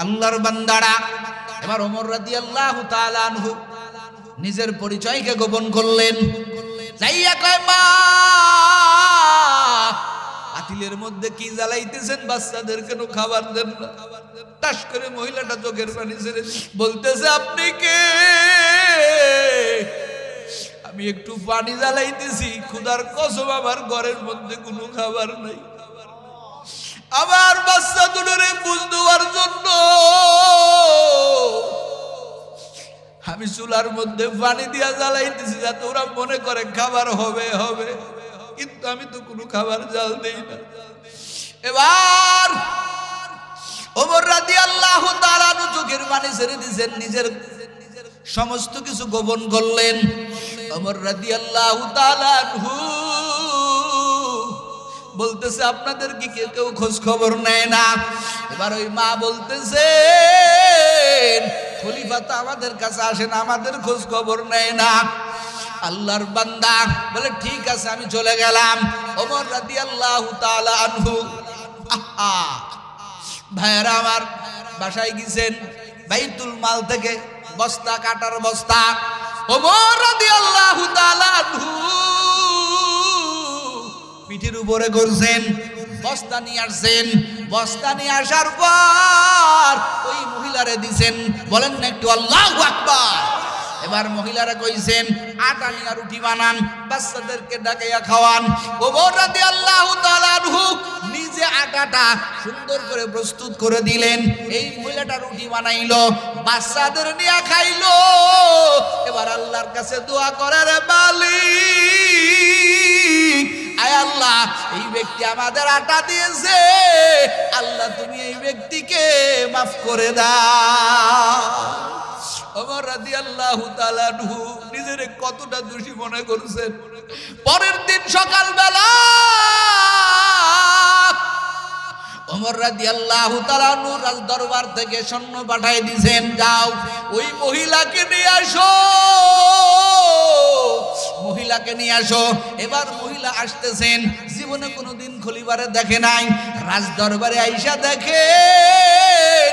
আল্লাহর বান্দারা। এবার ওমর রাদিয়াল্লাহু তাআলা আনহু নিজের পরিচয়কে গোপন করলেন। যাইয়া কয়, মা পাতিলের মধ্যে কি জ্বালাইতেছেন? বাচ্চাদের কেন খাবার দেন না? টাস করে মহিলাটা চোখের পানি ছেড়ে বলতেছে, আপনি কে? আমি একটু পানি জ্বালাইতেছি, ক্ষুধার কসম আমার ঘরের মধ্যে কোনো খাবার নাই। আমার বাচ্চা দুটোরে বুঝ দেওয়ার জন্য আমি চুলার মধ্যে পানি দিয়া জ্বালাইতেছি, যাতে ওরা মনে করে খাবার হবে হবে, কিন্তু আমি তো কোনো খাবার জাল দেই না। এবার ওমর রাদিয়াল্লাহু তাআলা চোখের পানি ছেড়ে দিয়েছেন, নিজের সমস্ত কিছু গোপন করলেন। ওমর রাদিয়াল্লাহু তাআলা বলতেছে, আপনাদের কি কেউ খোঁজ খবর নেয় না? এবার ওই মা বলতেছে, খলিফা তো আমাদের কাছে আসেন, আমাদের খোঁজ খবর নেয় না। আল্লাহর বান্দা বলে, ঠিক আছে আমি চলে গেলাম। ওমর রাদিয়াল্লাহু তাআলা আনহু ভাইয়েরা আমার বাসায় গেছেন, বাইতুল মাল থেকে বস্তা, কাটার বস্তা ওমর রাদিয়াল্লাহু তাআলা আনহু পিঠের উপরে করছেন, বস্তা নিয়ে আসছেন। বস্তা নিয়ে আসার পর ওই মহিলারে দিছেন। বলেন না একটু আল্লাহু আকবার। এবার মহিলারা কইছেন, আটা নিয়ে রুটি বানান, বাচ্চাদেরকে ডাকাইয়া খাওয়ান। ওমর রাদিয়াল্লাহু তাআলা আনহু নিজে আটাটা সুন্দর করে প্রস্তুত করে দিলেন। এই মহিলাটা রুটি বানাইলো, বাচ্চাদের নিয়ে খাইলো। এবার আল্লাহর কাছে দোয়া করে, রে মালিক, আয় আল্লাহ, এই ব্যক্তি আমাদের আটা দিয়েছে, আল্লাহ তুমি এই ব্যক্তিকে মাফ করে দাও। ওমর রাদিয়াল্লাহু তাআলা আনহু নিজের কতটা দোষী মনে করছেন। পরের দিন সকালবেলা ওমর রাদিয়াল্লাহু তাআলা আনহু রাজ দরবার থেকে সৈন্য পাঠায় দিয়েছেন, যাও ওই মহিলাকে নিয়ে আসো, মহিলাকে নিয়ে আসো। এবার মহিলা আসতেছেন, জীবনে কোনোদিন খলিফারে দেখে নাই। রাজ দরবারে আইসা দেখেন,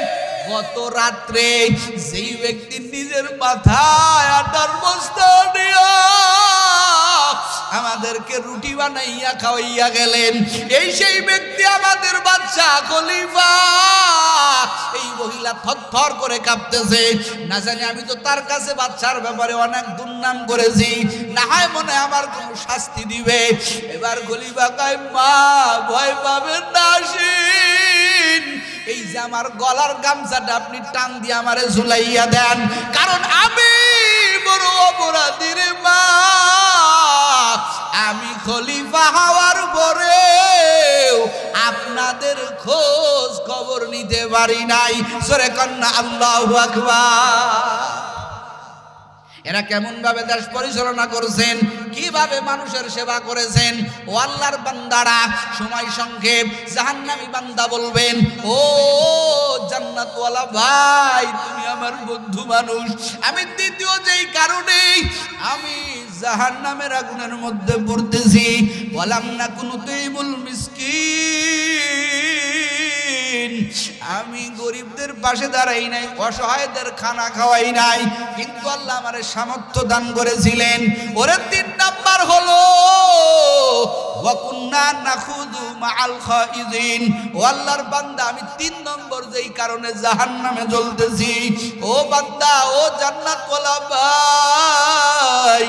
গত রাত্রে যেই ব্যক্তি নিজের মাথায় আটার বস্তা নিয়ে আমাদেরকে রুটি বানাইয়া খাওয়াইয়া গেলেন, এই সেই ব্যক্তি আমাদের বাদশা খলিফা। এই মহিলা থরথর করে কাঁপতেছে, না জানি আমি তো তার কাছে বাদশার ব্যাপারে অনেক দুর্নাম করেছি, না হয় মনে আমার কোনো শাস্তি দিবে। এবার খলিফা কয়, মা ভয় পাবেন না, আসেন, এই যে আমার গলার গামছাটা আপনি টান দিয়ে আমারে ঝুলাইয়া দেন, কারণ আমি বড় অপরাধী রে মা। আমি খলিফা হওয়ার পরেও আপনাদের খোঁজ খবর নিতে পারি নাই। সরে কন্যা আল্লাহু আকবার। এরা কেমন ভাবে দেশ পরিচালনা করেছেন, কিভাবে মানুষের সেবা করেছেন। ও আল্লাহর বান্দারা, সময় সংক্ষেপ, জাহান্নামী বান্দা বলবেন, ও জান্নাতওয়ালা ভাই, তুমি আমার বন্ধু মানুষ। আমি দ্বিতীয় যেই কারণে আমি জাহান্নামের আগুনের মধ্যে পড়তেছি, ওয়ালাম নাকুনু তুইবুল মিসকিন, আমি গরিবদের পাশে দাঁড়াই নাই, অসহায়দের খানা খাওয়াই নাই, কিন্তু আল্লাহ আমারে সামর্থ্য দান করেছিলেন। ওরে 3 নাম্বার হলো ওয়া কুন্না নাখুদু মাআল খাইদিন। ও আল্লাহর বান্দা, আমি 3 নম্বর যেই কারণে জাহান্নামে জ্বলতেছি, ও বান্দা, ও জান্নাতওয়ালা ভাই,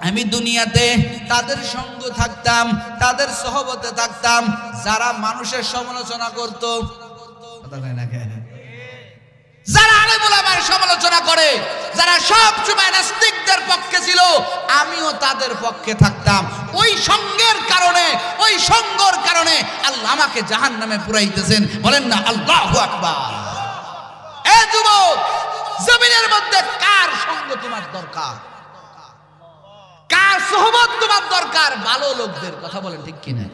আমি দুনিয়াতে তাদের সঙ্গ থাকতাম, তাদের সহবতে থাকতাম, যারা মানুষের সমালোচনা করত, যারা আলেম ওলামার সমালোচনা করে, যারা সব সময় নাস্তিকদের পক্ষে ছিল, আমিও তাদের পক্ষে থাকতাম। ওই সঙ্গের কারণে, ওই সঙ্গর কারণে আল্লাহ আমাকে জাহান্নামে পুরাইতেছেন। বলেন না আল্লাহু আকবার। এ যুবক, জমিনের মধ্যে কার সঙ্গ তোমার দরকার, কার সোহবত তোমার দরকার? ভালো লোকদের কথা বলেন, ঠিক কিনা?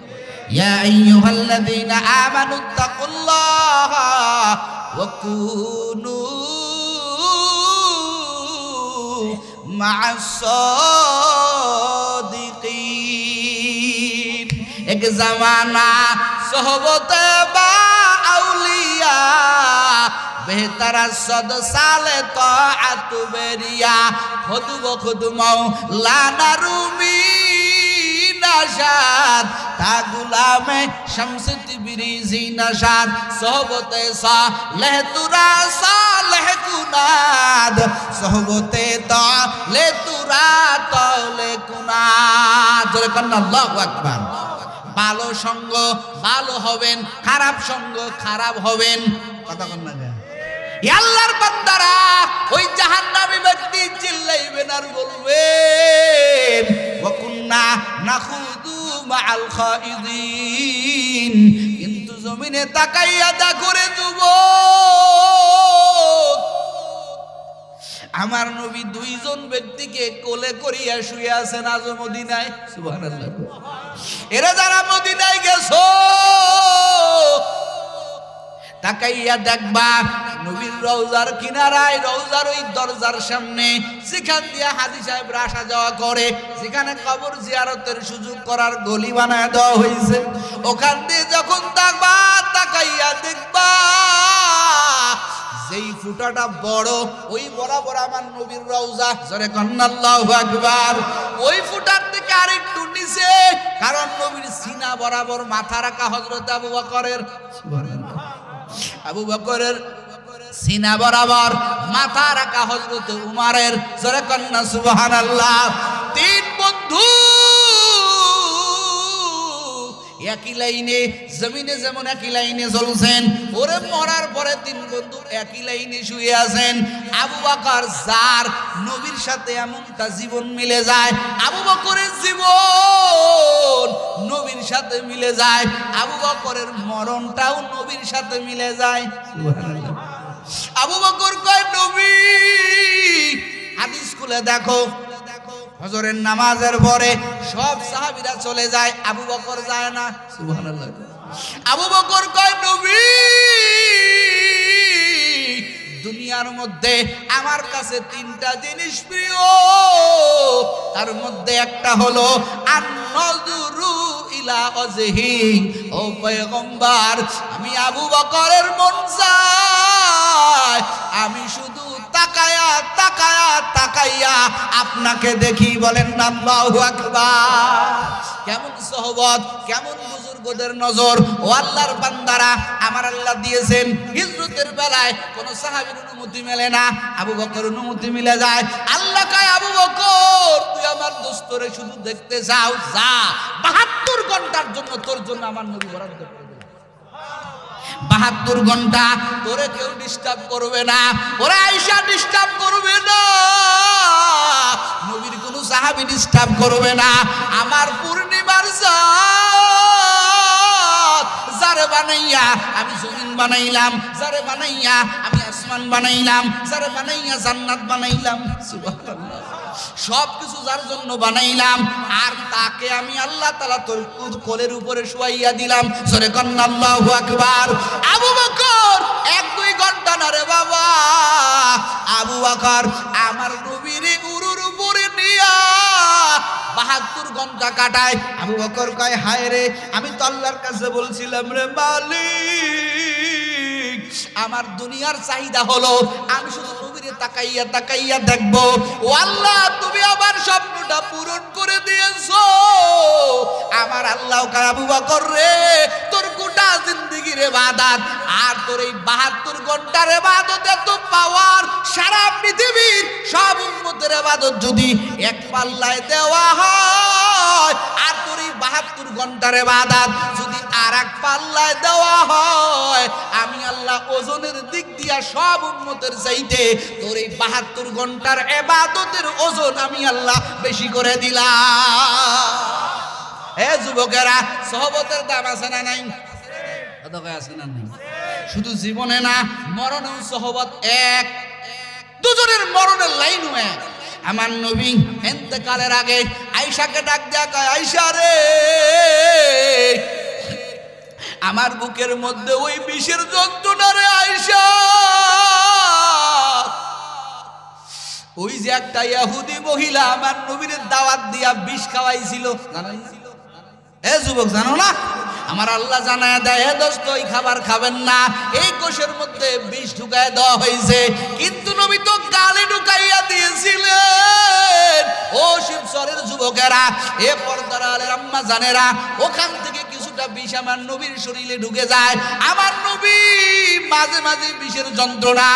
ইয়া আইয়ুহাল্লাযীনা আমানুত্তাকুল্লাহা ওয়া কুনু মা'আস সাদিকিন। এক জামানা সোহবতে বা আউলিয়া बेहतर सद साले ताअत बेरिया खुद ब खुद मौलाना रूमी नशाद ता गुलामे शम्स तिबरीज़ी नशाद सोहबते सालेह तुरा सालेह कुनाद सोहबते ताले तुरा ताले कुनाद जोरे कन्ना अल्लाहु আকবার ভালো সঙ্গ ভালো হবেন খারাপ সঙ্গ খারাপ হবেন কথা কন না আল্লাহর বান্দারা ওই জাহান্নামী ব্যক্তি চিল্লাইবেন আর বলবেন ওয়া কুন্না নাখুদু মাআল খাইদিন কিন্তু জমিনে তাকাইয়া দেখো রে যুবক আমার নবী দুইজন ব্যক্তিকে কোলে করিয়া শুয়ে আছেন আজ মদিনায় সুবহানাল্লাহ এরা যারা মদিনায় গেছো তাকাইয়া দেখবা নবীর রওজার কিনারায় রওজার ওই দরজার সামনে যেখান দিয়ে হাজী সাহেবরা আসা যাওয়া করে যেখানে কবর জিয়ারতের সুযোগ করার গলি বানায় দেওয়া হয়েছে ওখান দিয়ে যখন দেখবা তাকাইয়া দেখবা যেই ফুটাটা বড় ওই বরাবর আমার নবীর রওজা জোরে কন্না আল্লাহু আকবার ওই ফুটার থেকে আরেকটু নিচে কারণ নবীর সিনা বরাবর মাথা রাখা হযরত আবু বকরের সুবহানাল্লাহ আবু বকরের সিনা বরাবর মাথা রাখা হযরত উমরের জোরে কন্না সুবহানাল্লাহ তিন বন্ধু একই লাইনে জমিনে যেমন একই লাইনে চলছেন ওরে মরার পরে তিন বন্ধু একই লাইনে শুয়ে আছেন আবু বকর যার নবীর সাথে এমনটা জীবন মিলে যায় আবু বকরের জীবন নবীর সাথে মিলে যায় আবু বকরের মরণটাও নবীর সাথে মিলে যায় সুবহানাল্লাহ আবু বকর কয় নবী হাদিস খুলে দেখো ফজরের নামাজের পরে সব সাহাবীরা চলে যায় আবু বকর যায় না সুবহানাল্লাহ আবু বকর কয় নবী দুনিয়ার মধ্যে আমার কাছে তিনটা জিনিস প্রিয় তার মধ্যে একটা হলো আন-নাযরু ইলা ওয়াজহি ও পয়গম্বর আমি আবু বকরের মন চায় আমি শুধু তাকায়া তাকায়া তাকাইয়া আপনাকে দেখি বলেন আল্লাহু আকবার কেমন সোহবত কেমন বুজুর্গদের নজর ও আল্লাহর বান্দারা আমার আল্লাহ দিয়েছেন হিজরতের বেলায় কোন সাহাবীর অনুমতি মেলে না আবু বকর অনুমতি মিলে যায় আল্লাহ কয় আবু বকর তুই আমার দোস্তরে শুধু দেখতে যাও যা 72 ঘন্টার জন্য তোর জন্য আমার নবী বরাদ্দ করে 72 ঘন্টা তোরে কেউ ডিস্টার্ব করবে না ওরে আয়েশা ডিস্টার্ব করবে না নবীর কোন সাহাবী ডিস্টার্ব করবে না আমার পূর্ণিমার চাঁদ যারে বানাইয়া আমি জমিন বানাইলাম যারে বানাইয়া আমি আসমান বানাইলাম যারে বানাইয়া জান্নাত বানাইলাম সুবহানাল্লাহ সবকিছু যার জন্য বানাইলাম আর তাকে আমি আল্লাহ তাআলা তোর কোলের উপরে শুয়াইয়া দিলাম জোরে কন্না আল্লাহু আকবার আবু বকর 1-2 ঘন্টা না রে বাবা আবু বকর আমার নবীর উরুর উপরে নিয়া 72 ঘন্টা কাটায় আবু বকর কয় হায় রে আমি তো আল্লাহর কাছে বলছিলাম রে মালিক আমার দুনিয়ার চাহিদা হলো আমি শুধু নবীরে তাকাইয়া তাকাইয়া দেখব ও আল্লাহ তুমি আমার স্বপ্নটা পূরণ করে দিয়েছো আমার আল্লাহ কয় আবু বকর রে তোর গোটা জিন্দেগির ইবাদত আর তোর এই 72 ঘন্টার ইবাদত এত পাওয়ার সারা পৃথিবীর সব উম্মতের ইবাদত যদি এক পাল্লায় দেওয়া হয় আর তোর এই 72 ঘন্টার ইবাদত যদি আরেক পাল্লায় দেওয়া হয় আমি আল্লাহ ওজনের দিক দিয়া সব উম্মতের চাইতে তোর এই 72 ঘন্টার ইবাদতের ওজন আমি আল্লাহ বেশি করে দিলাম হে যুবকেরা সহবতের দাম আছে না নাই কথা কয় আছে না নাই শুধু জীবনে না মরণেও সহবত এক দুজনের মরণের লাইনও এক আমার নবী ইন্তেকালের আগে আয়েশাকে ডাক দেয়া কয় আয়েশা রে আমার বুকের মধ্যে ওই বিষের যন্ত্রণা রে আয়েশা ওই যে একটা ইহুদি মহিলা আমার নবীর দাওয়াত দিয়া বিষ খাওয়াইছিল জানেন এ যুবক জানো না আমার আল্লাহ জানায় দেয়, হে দোস্ত এই খাবার খাবেন না, এই কোষের মধ্যে বিষ ঢুকায় দেওয়া হয়েছে। কিন্তু নবী তো গালে ঢুকাইয়া দিয়েছিলেন। ও শিবচরের যুবকেরা, এ পর্দার আলের আম্মা জানেরা, ওখান থেকে কিছুটা বিষ আমার নবীর শরীরে ঢুকে যায়। আমার নবী মাঝে মাঝে বিষের যন্ত্রণা,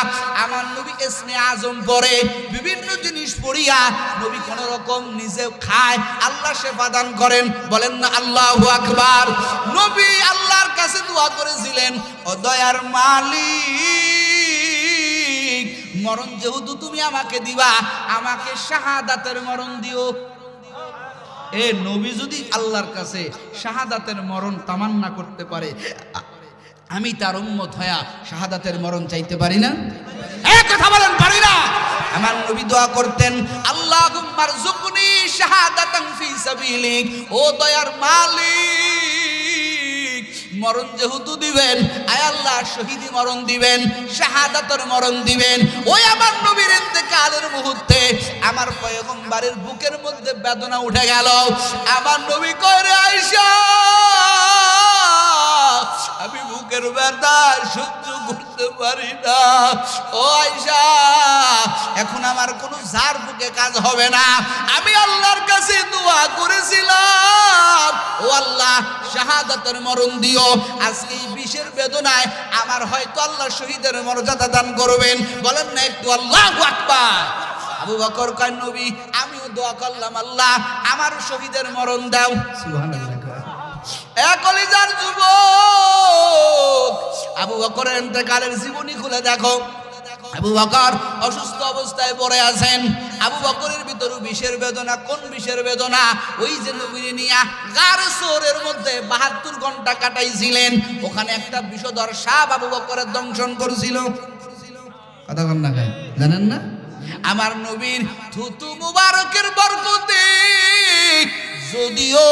আমার নবী ইসমে আজম পড়ে, বিভিন্ন জিনিস পড়িয়া নবী কোন রকম নিজে খায়, আল্লাহ শেফা দান করেন। বলেন না আল্লাহু আকবার। নবী আল্লাহর কাছে দোয়া করেছিলেন, ও দয়ার মালিক, মরণ যেহেতু তুমি আমাকে দিবা, আমাকে শাহাদাতের মরণ দিও। এ নবী যদি আল্লাহর কাছে শাহাদাতের মরণ তামান্না করতে পারে, আমি তার উম্মত হয়া শাহাদাতের মরণ চাইতে পারি না? এক কথা বলেন, পারি না? আমার নবী দোয়া করতেন, আল্লাহুম্মা রযুকনি শাহাদাতান ফি সাবিলিক। ও দয়ার মালিক, মরণ যেহেতু দিবেন, আয় আল্লাহ শহীদি মরণ দিবেন, শাহাদাতের মরণ দিবেন। ওই আমার নবীর ইন্তেকালের মুহূর্তে আমার পয়গম্বরের বুকের মধ্যে বেদনা উঠে গেল। আমার নবী কয়, রে আয়েশা, আমি বুকের ব্যথা সহ্য করতে পারি না। ও আয়েশা, এখন আমার কোনো ঝাড় বুকে কাজ হবে না। আমি আল্লাহর কাছে দোয়া করেছিলাম, ও আল্লাহ শাহাদাতের মরণ দিও। আজকে এই বিষের বেদনায় আমার হয়তো আল্লাহ শহীদের মর্যাদা দান করবেন। বলেন না একটু আল্লাহু আকবার। আবু বকর কয়, নবী আমিও দোয়া করলাম, আল্লাহ আমার শহীদের মরণ দাও। সুবহানাল্লাহ। কলিজার যুবক, আবু বকরের ইন্তেকালের জীবনী খুলে দেখো। আবু বকর অসুস্থ অবস্থায় পড়ে আছেন। আবু বকরের ভিতরে বিষের বেদনা। কোন বিষের বেদনা? ওই যে নবীর নিয়া গারে সোরের মধ্যে ৭২ ঘন্টা কাটাইছিলেন, ওখানে একটা বিষধর সাপ আবু বকরের দংশন করছিল। কথা বল না, জানেন না? আমার নবীর থুতু মুবারকের বরকতে যদিও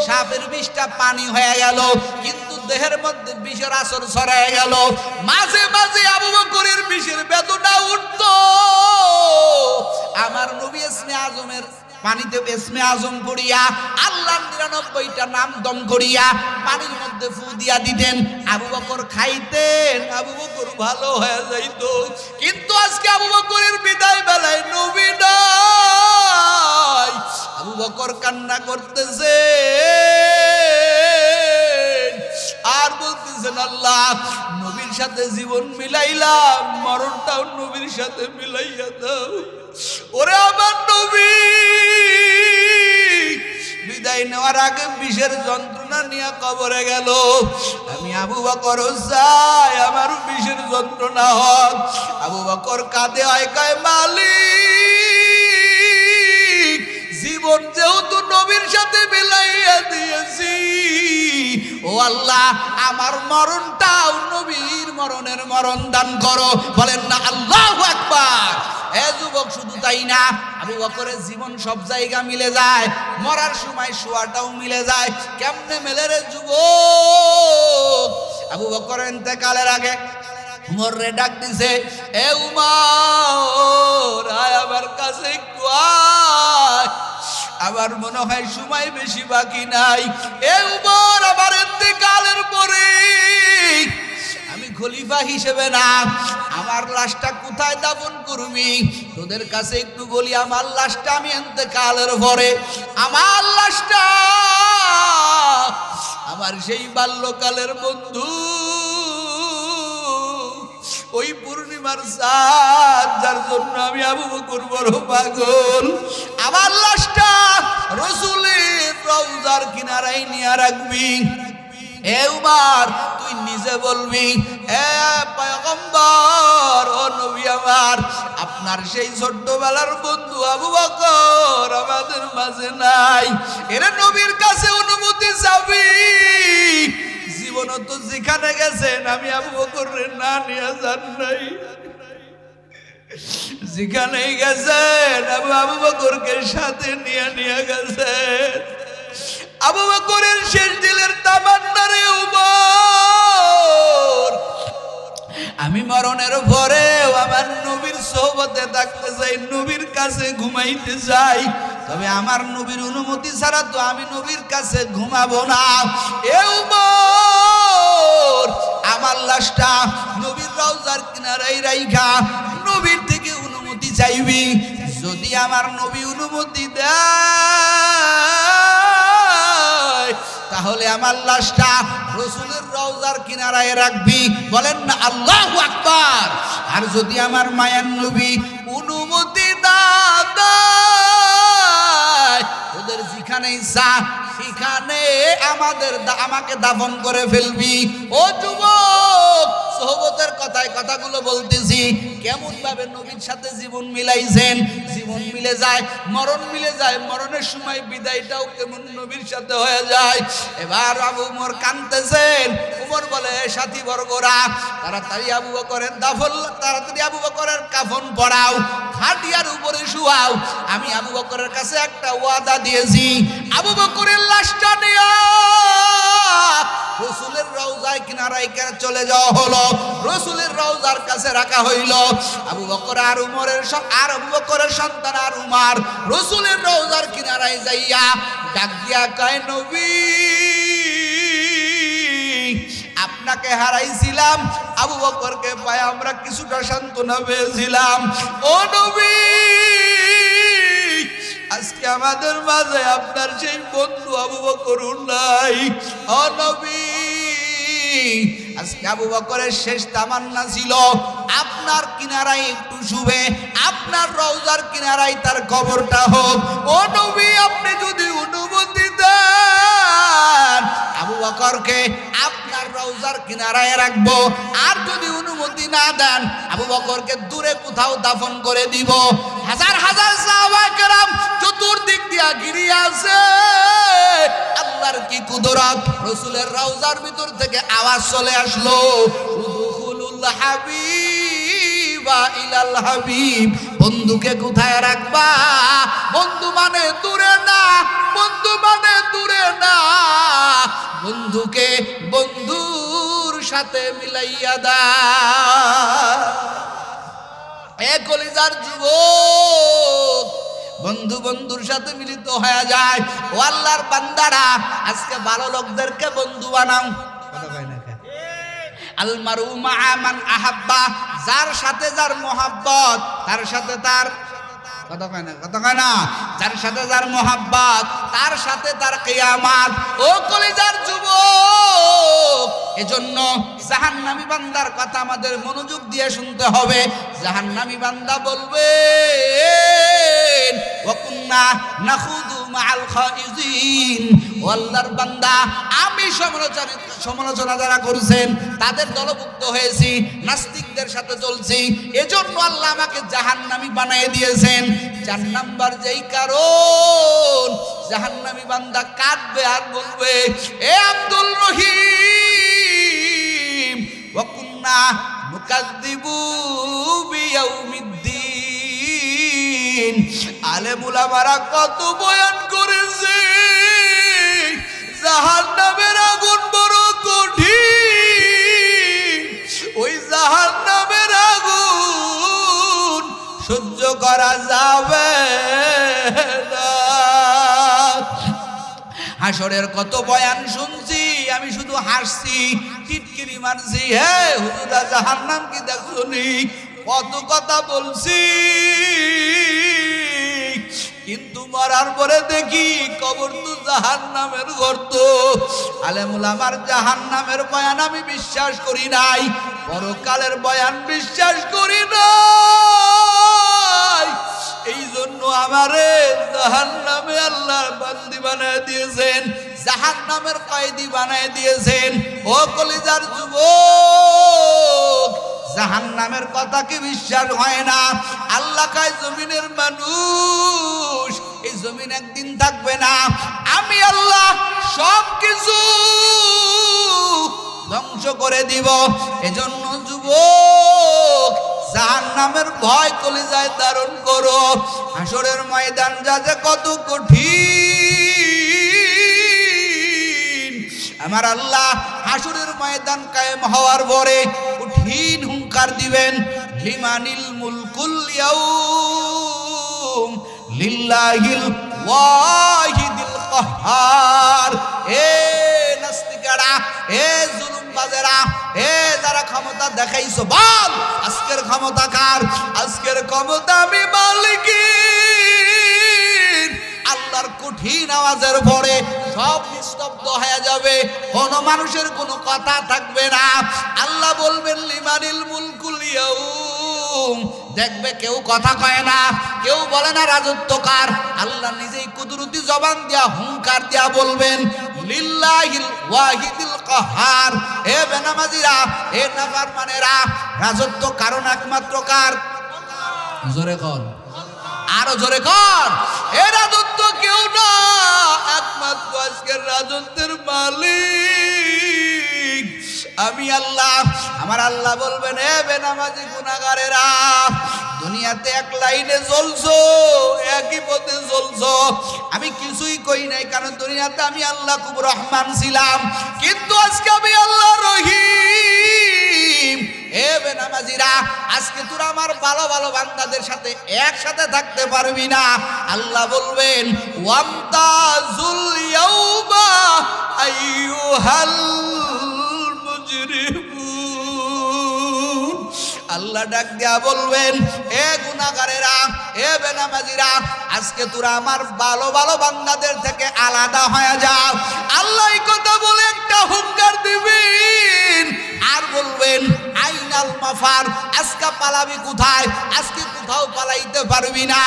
সাপের বিষটা পানি হয়ে গেল, কিন্তু দেহের মধ্যে বিষের আসর ছড়ায় গেল। মাঝে মাঝে আবু বকরের বিষের বেদনা উঠত। আমার নবী ইসমে আজমের পানিতে ইসমে আজম করিয়া আল্লাহর ৯৯টা নাম দম করিয়া পানির মধ্যে ফু দিয়া দিতেন। আবু বকর খাইতেন, আবু বকর ভালো হয়ে যাইত। কিন্তু আজকে আবু বকরের বিদায় বেলায় নবী নাই। আবু বকর কান্না করতেছে আর বলতেছেন, আল্লাহ নবীর সাথে জীবন মিলাইলাম, মরণটাও নবীর সাথে মিলাইয়া দাও। ওরে আমার নবী বিদায় নেওয়ার আগে বিষের যন্ত্রণা নিয়ে কবরে গেল। আমি আবু বকর চাই আমার বিষের যন্ত্রণা হোক। আবু বকর কাঁদে, হয় কয়, মালিক জীবন যেহেতু নবীর সাথে মিলাইয়া দিয়েছি, ও আল্লাহ আমার মরণটাও নবীর মরণের মরণ দান করো। বলেন না আল্লাহু আকবার। এ যুবক, শুধু তাই না, আবু বকরের জীবন সব জায়গা মিলে যায়, মরার সময় শোয়াটাও মিলে যায়। কেমনে মেলে রে যুবক? আবু বকরের ইন্তেকালের আগে উমর রে ডাক দিছে, এ উমর, আয় আমার কাছে একটু আয়, আমার মনে হয় সময় বেশি বাকি নাই। এ উমর, আমার ইন্তেকালের পরে আমি খলিফা হিসেবে না, আমার লাশটা কোথায় দাফন করবি? তোদের কাছে একটু বলি, আমার লাশটা আমি ইন্তেকালের পরে, আমার লাশটা আমার সেই বাল্যকালের বন্ধু, ওই পূর্ণিমার চাঁদ যার জন্য আমি আবু বকর বড় পাগল, আমার লাশটা রাসূলের রওজার কিনারায় নিয়ে রাখবি। এ উমর, তুই নিজে বলবি, এ পয়গম্বর, ও নবী আমার, আপনার সেই ছোট্টবেলার বন্ধু আবু বকর আমাদের মাঝে নাই। এরা নবীর কাছে অনুমতি চাবি। জীবনও তো যেখানে গেছেন আমি আবু বকরের না নিয়ে যান নাই, যেখানেই গেছেন আবু বকরকে সাথে নিয়ে গেছেন। আবু বকরের শেষ দিলের তামান্না রে উমর, আমি মরণের পরেও আমার নবীর সোহবতে থাকতে চাই, নবীর কাছে ঘুমাইতে চাই। তবে আমার নবীর অনুমতি ছাড়া তো আমি নবীর কাছে ঘুমাবো না। এ উমর, আমার লাশটা নবীর রওজার কিনারায় রাইখা নবীর থেকে অনুমতি চাইবি। যদি আমার নবী অনুমতি দেয় তাহলে আমার লাশটা রাসূলের রওজার কিনারায় রাখবি। বলেন না আল্লাহু আকবার। আর যদি আমার মায়ার নবী অনুমতি না দেয়, ওদের যেখানে ইচ্ছা সেখানে আমাকে দাফন করে ফেলবি। ও যুবক, সোহবতের কথাগুলো বলতেছি, কেমন ভাবে নবীর সাথে জীবন মিলাইছেন। জীবন মিলে যায়, মরণ মিলে যায়, মরণের সময় বিদায়টাও কেমন নবীর সাথে হয়ে যায়। এবার আবু উমর কাঁদতেছেন। উমর বলে, সাথী বর্গরা, তাড়াতাড়ি আবু বকরের কাফন পরাও, খাটিয়ার উপরে শুয়াও। আমি আবু বকরের কাছে একটা ওয়াদা দিয়েছি, আবু বকরের লাশটা নিয়ে রাসূলের রওজায় কিনারায় চলে যাওয়া হলো। রাসূলের রওজার কাছে রাখা হইল। আবু বকর আর আবু বকরের সন্তান আর উমর রাসূলের রওজার কিনারায় যাইয়া ডাক দিয়া কয়, নবী, আপনাকে হারাইছিলাম, আবু বকরকে পায় আমরা কিছুটা সান্ত্বনা পেয়েছিলাম। ও নবী, আজকে আমাদের মাঝে আপনার সেই বন্ধু আবু বকর নাই। ও নবী, আজকে আবু বকরের শেষ তামান্না ছিল আপনার কিনারায় একটু শুবে, আপনার রওজার কিনারায় তার কবরটা হোক। ও নবী, আপনি যদি অনুমতি দেন আবু বকরকে আপনার রওজার কিনারায় রাখবো, আর যদি অনুমতি না দেন আবু বকরকে দূরে কোথাও দাফন করে দিব। হাজার হাজার সাহাবায়ে কেরাম চতুর্দিক দিয়া ঘিরে আছে। আল্লাহর কি কুদরত! রাসূলের রওজার ভিতর থেকে আওয়াজ চলে আসলো, উদখুলুল হাবিবা ইলাল হাবিব। বন্ধুকে কোথায় রাখবা? বন্ধু মানে দূরে না, বন্ধু মানে দূরে না, বন্ধুকে বন্ধুর সাথে মিলাইয়া দা। এ কলিজার যুবক, বন্ধু বন্ধুর সাথে মিলিত হয়ে যায়। ও আল্লাহর বান্দারা, আজকে ভালো লোকদেরকে বন্ধু বানাও। কথা কয় না? আল মারু মা মান আহাব্বা, যার সাথে যার মোহাব্বত, তার সাথে তার কথা কয় না, যার সাথে যার মোহাব্বত তার সাথে তার কিয়ামত। ও কলিজার যুবক, এজন্য জাহান্নামী বান্দার কথা আমাদের মনোযোগ দিয়ে শুনতে হবে। জাহান্নামী বান্দা বলবে, ওয়া কুন্না নাখুদু মাআল খাইজিন। ও আল্লাহর বান্দা, আমি সমালোচনা যারা করছেন তাদের দলভুক্ত হয়েছি, নাস্তিকদের সাথে চলছি, এজন্য আল্লাহ আমাকে জাহান্নামী বানিয়ে দিয়েছেন। 4 নাম্বার যেই কারণ, জাহান্নামী বান্দা কাঁদবে আর বলবে, এ আব্দুল রহিম, ওয়া কুন্না নুকাযযিবু বিয়াউমিদ্দিন। আলেম উলামারা কত বয়ান করেছে, জাহান্নামের আগুন বড় কঠিন, ওই জাহান্নামের আগুন সহ্য করা যাবে না। হাসরের কত বয়ান শুনছি, আমি শুধু হাসছি, টিটকিরি মারছি। হে হুজুরা, জাহান্নাম কি দেখছনি? কত কথা বলছি, কিন্তু মরার পরে দেখি কবর তো জাহান্নামের গর্ত। আলেম উলামার জাহান্নামের বয়ান আমি বিশ্বাস করি নাই, পরকালের বয়ান বিশ্বাস করি নাই। এই জন্য আমারে জাহান্নামে আল্লাহর বান্দি বানায় দিয়েছেন, জাহান্নামের কয়েদি বানায় দিয়েছেন। ও কলিজার যুবক, জাহান্নামের কথা কি বিশ্বাস হয় না? আল্লাহ কয়, জমিনের মানুষ, এই জমিন একদিন থাকবে না, আমি আল্লাহ সবকিছু ধ্বংস করে দিব। এজন্য যুবক, জাহান্নামের ভয় কলিজায় ধারণ করো। হাসরের ময়দান যা যে কত কঠিন, আমার আল্লাহ হাসরের ময়দান কায়েম হওয়ার পরে কঠিন হুঙ্কার দিবেন, লিমানিল মুলকুল ইয়াউম লিল্লাহিল ওয়াহিদিল কাহ্হার। এ নাস্তিকেরা, এ জুলুমবাজেরা, এ যারা ক্ষমতা দেখাইছো, বল আজকের ক্ষমতা কার? আজকের ক্ষমতা আমি মালিকের। আল্লাহর কঠিন আওয়াজের পরে সব নিস্তব্ধ হয়ে যাবে, কোনো মানুষের কোনো কথা থাকবে না। আল্লাহ বলবেন লিমানিল মুলকুল ইয়াউম। দেখবে কেউ কথা কয় না, কেউ বলে না রাজত্ব কার। আল্লাহ নিজেই কুদরতি জবান দিয়া হুঙ্কার দিয়া বলবেন লিল্লাহিল ওয়াহিদিল কাহ্হার। এ বেনামাজিরা, এ নাফরমানেরা, রাজত্ব কারণ একমাত্র কার? জোরে কর, আরো জোরে কর। এ রাজত্ব কেউ না, একমাত্র আজকের রাজত্বের মালিক আমি আল্লাহ। আমার আল্লাহ বলবেন এ বেনামাজি গুনাহগারেরা, দুনিয়াতে এক লাইনে চলছো, একই পথে চলছো, আমি কিছুই কই নাই, কারণ দুনিয়াতে আমি আল্লাহ খুব রহমান ছিলাম, কিন্তু আজকে আমি আল্লাহ রহিম। এ বেনামাজিরা, আজকে তোরা আমার ভালো ভালো বান্দাদের সাথে একসাথে থাকতে পারবি না। আল্লাহ বলবেন ওয়ামতাজুল ইয়াউমা আইয়ুহাল মুজরিমুন। আল্লাহ ডাক দিয়া বলবেন এ গুনাহগারেরা, এ বেনামাজিরা, আজকে তোরা আমার ভালো ভালো বান্দাদের থেকে আলাদা হয়ে যাও। আল্লাহ এই কথা বলে একটা হুঙ্কার দিবেন আর বলবেন আইনাল মাফার, আজকে পালাবি কোথায়? আজকে কোথাও পালাইতে পারবি না।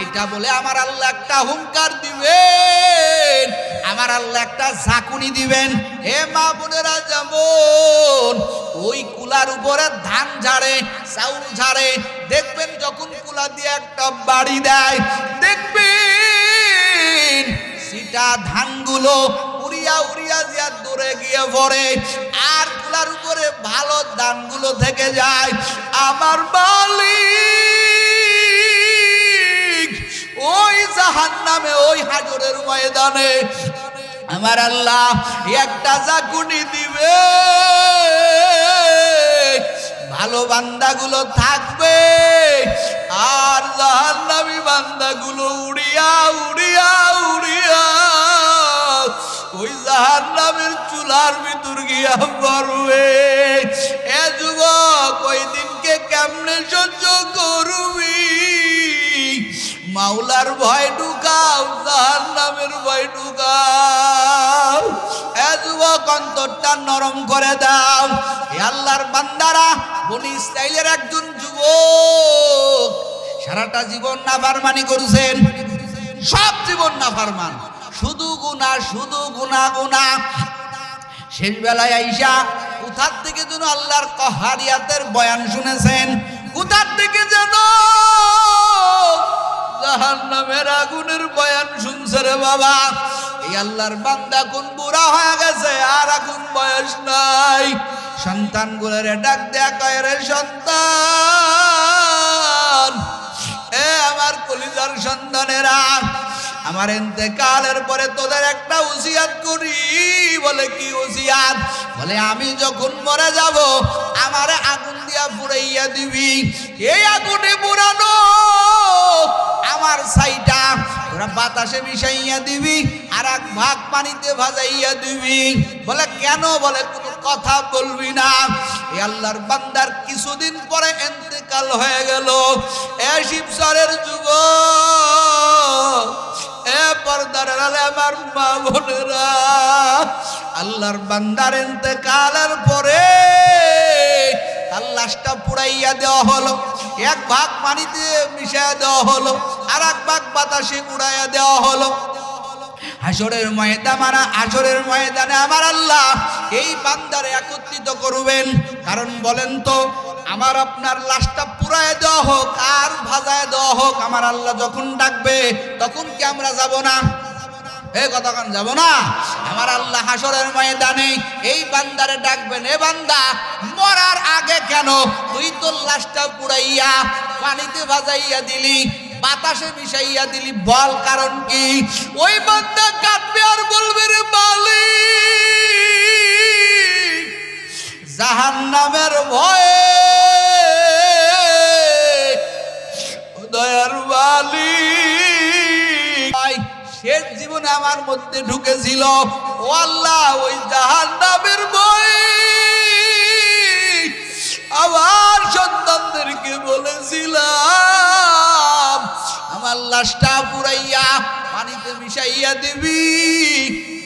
এটা বলে আমার আল্লাহ একটা হুঙ্কার দিবেন, আমার আল্লাহ একটা ঝাঁকুনি দিবেন। হে মা বোনেরা, যেমন ওই কুলার উপরে ধান ঝাড়ে, চাউল ঝাড়ে, দেখবেন যখন কুলা দিয়ে একটা বাড়ি দেয়, দেখবেন সেটা ধানগুলো উড়িয়া উড়িয়া দিয়া দূরে গিয়ে পড়ে, আর কুলার উপরে ভালো ধানগুলো থেকে যায়। আমার মালিক ওই জাহান্নামে, ওই হাজরের ময়দানে আমার আল্লাহ একটা ঝাঁকুনি দিবে, ভালো বান্দাগুলো থাকবে আর জাহান্নামী বান্দাগুলো উড়িয়া উড়িয়া উড়িয়া ওই জাহান্নামের চুলার ভিতর গিয়া পড়বে। এ যুবক, ওই দিনকে কেমনে সহ্য করবি? মাওলার ভয় ঢুকাও, জাহান্নামের ভয় ঢুকাও। এ যুবক, অন্তরটা নরম করে দাও। এ আল্লাহর বান্দারা, বনি ইসরাইলের একজন যুবক সারাটা জীবন নাফরমানি করেছেন, সব জীবন নাফরমান, শুধু গুনাহ, শুধু গুনাহ গুনাহ। শেষ বেলায় আইসা কোথার থেকে যেন আল্লাহর কাহারিয়াতের বয়ান শুনেছেন, কোথার থেকে যেন জাহান্নামের আগুনের বয়ান শুনছে রে বাবা। এই আল্লাহর বান্দা কোন বুড়া হয়ে গেছে, আর এখন বয়স নাই। সন্তান গুলোরে ডাক দেয়া কয়, রে সন্তান, এ আমার কলিজার সন্তানেরা, আমার ইন্তেকালের পরে তোদের একটা ওসিয়াত করি। বলে কি ওসিয়াত? বলে আমি যখন মরে যাব আমারে আগুন দিয়া পুড়াইয়া দিবি, এই আগুনে পুরানো আমার ছাইটা তোরা বাতাসে মিশাইয়া দিবি, আর এক ভাগ পানিতে ভাজাইয়া দিবি। বলে কেন? বলে কোনো কথা বলবি না। এই আল্লাহর বান্দার কিছুদিন পরে ইন্তেকাল হয়ে গেল। এ শিবচরের যুবক, এ পর্দার আলে আমার মা বোনেরা, আল্লাহর বান্দার ইন্তেকালের পরে তার লাশটা পুড়াইয়া দেওয়া হলো, এক ভাগ পানিতে মিশাইয়া দেওয়া হলো, আর এক ভাগ বাতাসে উড়াইয়া দেওয়া হলো। হাসরের ময়দানে আমার আল্লাহ এই বান্দারে একত্রিত করবেন। কারণ বলেন তো, আমার আপনার লাশটা পুড়ায় দেওয়া হোক আর ভাজায় দেওয়া হোক, আমার আল্লাহ যখন ডাকবে তখন কি আমরা যাব না? এই কতক্ষণ যাব না? আমার আল্লাহ হাসরের ময়দানে এই বান্দারে ডাকবেন, এ বান্দা, মরার আগে কেন তুই তোর লাশটা পুড়াইয়া পানিতে ভাজাইয়া দিলি, বাতাসে মিশাইয়া দিলি, বল কারণ কি? ওই বান্দা কাঁদবে আর বলবে, রে মালিক, জাহান্নামের ভয়ে, দয়ার মালিক আমার মধ্যে ঢুকেছিল। ও আল্লাহ, ওই জাহান্নামের ভয় আমার সন্তানদেরকে বলেছিলাম আমার লাশটা পুরাইয়া পানিতে মিশাইয়া দিবি,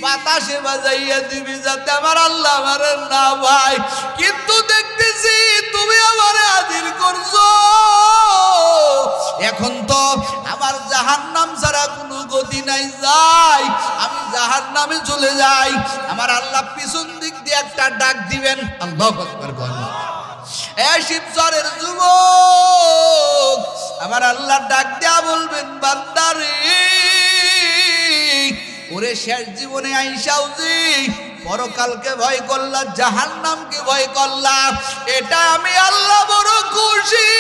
বাতাসে বাজাইয়া দিবি, যাতে আমার আল্লাহ আমার না ভাই। কিন্তু দেখতেছি তুমি আমারে হাজির করছো। এখন তো আমার জাহান্নাম ছাড়া কোনো গতি নাই, যাই আমি জাহান্নামে চলে যাই। আমার আল্লাহ পিছন দিক দিয়ে একটা ডাক দিবেন, আল্লাহু আকবার বলেন। এ শিবচরের যুবক, আমার আল্লাহ ডাক দেয়া বলবেন, বান্দারে ওরে শেষ জীবনে আইসাও যে পরকালকে ভয় করলা, জাহান্নামকে ভয় করলা, এটা আমি আল্লাহ বড় খুশি।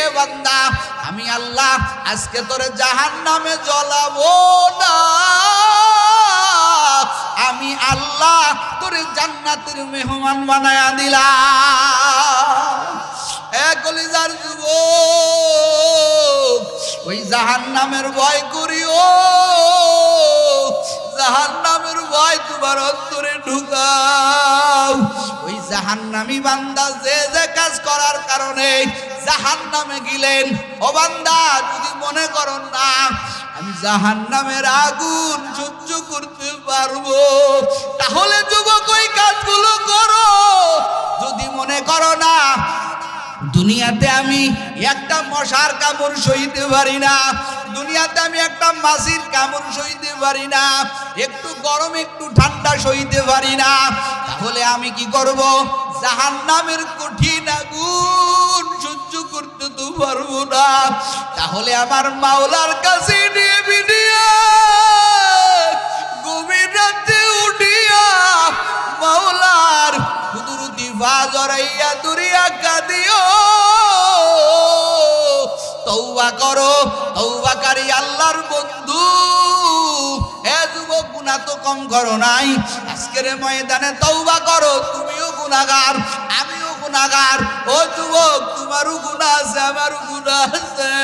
এ বান্দা, আমি আল্লাহ আজকে তোরে জাহান্নামে জ্বলাবো না, আমি আল্লাহ তোরে জান্নাতের মেহমান বানায়া দিলাম। এ কলিজার যুবক, ওই জাহান্নামের ভয় করিও, জাহান্নামের ভয় তোমার অন্তরে ঢুকাও। ওই জাহান্নামী বান্দা যে যে কাজ করার কারণে জাহান্নামে গেলেন, ও বান্দা যদি মনে করো না আমি জাহান্নামের আগুন সহ্য করতে পারবো, তাহলে যুবক ওই কাজগুলো করো। যদি মনে করো না দুনিয়াতে আমি একটা মশার কামড় সইতে পারি না, দুনিয়াতে আমি একটা মাছির কামড় সইতে পারি না, একটু গরম একটু ঠান্ডা সইতে পারি না, তাহলে আমি কি করব? জাহান্নামের কঠিন আগুন সহ্য করতে তো পারবো না। তাহলে আমার মাওলার কাছে নিয়ে বিডিয়া গভীর রাতে উঠিয়া মাওলার কুদরতি বাজরাইয়া দুরিয়া কাঁদিও, তওবা করো। তওবাকারী আল্লাহর বন্ধু, হে যুবক, গুনাহ তো কম করো নাই, আজকের ময়দানে তওবা করো। তুমিও গুনাহগার, আমিও গুনাহগার। ও যুবক, তোমারও গুনাহ আছে, আমারও গুনাহ আছে,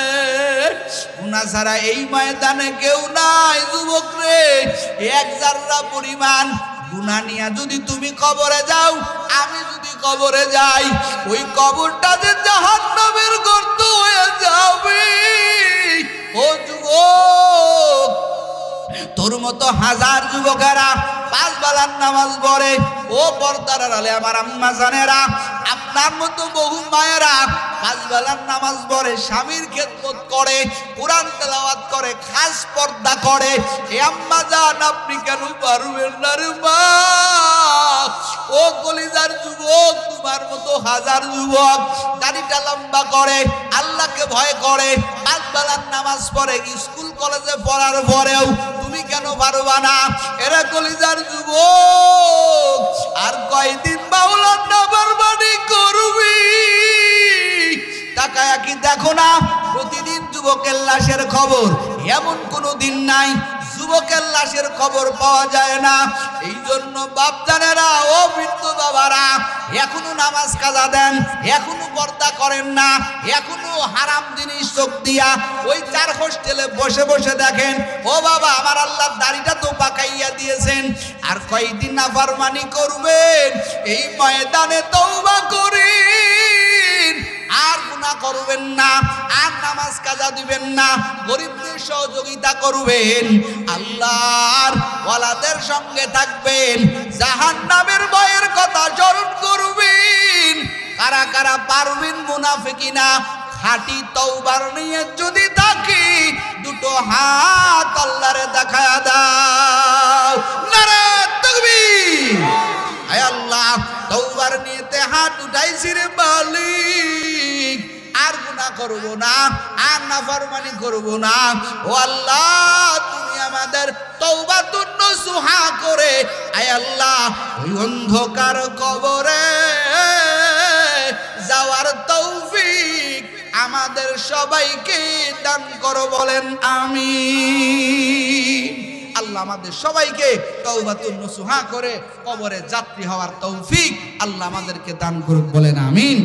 গুনাহ ছাড়া এই ময়দানে কেউ নাই। যুবক রে, এক জাররা পরিমাণ গুনাহ নিয়ে যদি তুমি কবরে যাও, আমি যদি কবরে যাই, ওই কবরটা যে জাহান্নামের গর্ত হয়ে যাবে। ও যুবক, তোর মতো হাজার যুবকেরা পাঁচ বেলার নামাজ পড়ে, ও পর্দার আড়ালে আমার আম্মা জানেরা, আপনার মতো বহু মায়েরা পাঁচ বেলার নামাজ পড়ে, স্বামীর খেদমত করে, কোরআন তেলাওয়াত করে, খাস পর্দা করে। এ আম্মা জান, আপনি কেন পারবেন না রে মা? ও কলিজার যুবক, তোমার মতো হাজার যুবক দাড়িটা লম্বা করে, আল্লাহকে ভয় করে, পাঁচ বেলার নামাজ পড়ে, স্কুল কলেজে পড়ার পরেও তুমি কেন পারবা না? এরা কলিজার যুবক, আর কয়দিন মাওলার নাফরমানি করবি? তাকায়া কি দেখো না প্রতিদিন যুবকের লাশের খবর? এমন কোনো দিন নাই যুবকের লাশের খবর পাওয়া যায় না। এই জন্য বাপজানেরা, ও বৃদ্ধ বাবারা, এখনো নামাজ কাজা দেন, এখনো পর্দা করেন না, এখনো হারাম জিনিস চোখ দিয়া ওই চার হোস্টেলে বসে বসে দেখেন। ও বাবা, আমার আল্লাহ দাড়িটা তো পাকাইয়া দিয়েছেন, আর কয়দিন নাফরমানি করবেন? এই ময়দানে তওবা করেন, আর গুনাহ করবেন না, আর নামাজ কাজা দিবেন না, গরিবদের সহযোগিতা করবেন, আল্লাহর ওয়ালাদের সঙ্গে থাকবেন, জাহান্নামের ভয়ের কথা স্মরণ করবেন। কারা কারা পারবেন মুনাফিকিনা খাঁটি তওবার নিয়ত যদি থাকে, দুটো হাত আল্লাহরে দেখায়া দাও। নারে তাকবীর! আয় আল্লাহ, তওবার নিয়তে হাত উঠাইছি রে মালিক, আর গুনাহ করব না, আর নাফরমানি করব না। ও আল্লাহ, তুমি আমাদের তওবাতুন নসুহা করে আয় আল্লাহ ওই অন্ধকার কবরে যাওয়ার তৌফিক আমাদের সবাইকে দান করো, বলেন আমিন। আল্লাহ আমাদের সবাইকে তওবাতুন নসুহা করে কবরে যাত্রী হওয়ার তৌফিক আল্লাহ আমাদেরকে দান করুন, বলেন আমিন।